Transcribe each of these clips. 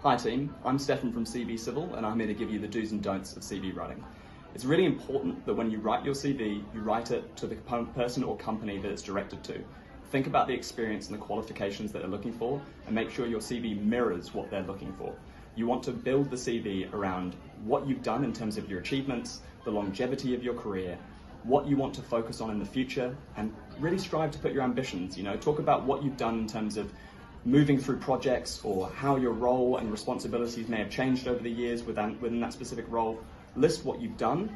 Hi team, I'm Stefan from CV Civil and I'm here to give you the do's and don'ts of CV writing. It's really important that when you write your CV, you write it to the person or company that it's directed to. Think about the experience and the qualifications that they're looking for and make sure your CV mirrors what they're looking for. You want to build the CV around what you've done in terms of your achievements, the longevity of your career, what you want to focus on in the future, and really strive to put your ambitions. Talk about what you've done in terms of moving through projects or how your role and responsibilities may have changed over the years within that specific role. List what you've done,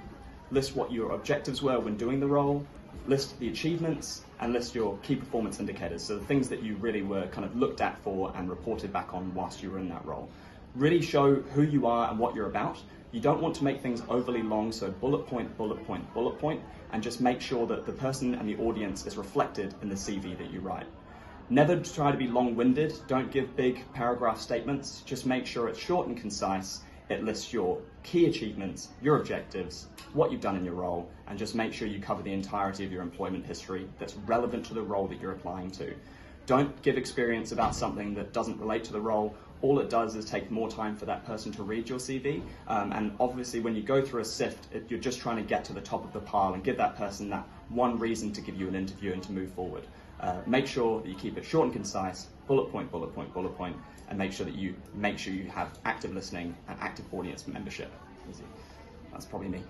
list what your objectives were when doing the role, list the achievements, and list your key performance indicators, so the things that you really were kind of looked at for and reported back on whilst you were in that role. Really show who you are and what you're about. You don't want to make things overly long, so bullet point, bullet point, bullet point, and just make sure that the person and the audience is reflected in the CV that you write. Never try to be long-winded, don't give big paragraph statements, just make sure it's short and concise. It lists your key achievements, your objectives, what you've done in your role, and just make sure you cover the entirety of your employment history that's relevant to the role that you're applying to. Don't give experience about something that doesn't relate to the role. All it does is take more time for that person to read your CV. And obviously when you go through a sift, you're just trying to get to the top of the pile and give that person that one reason to give you an interview and to move forward. Make sure that you keep it short and concise, bullet point, bullet point, bullet point, and make sure you have active listening and active audience membership. Easy. That's probably me.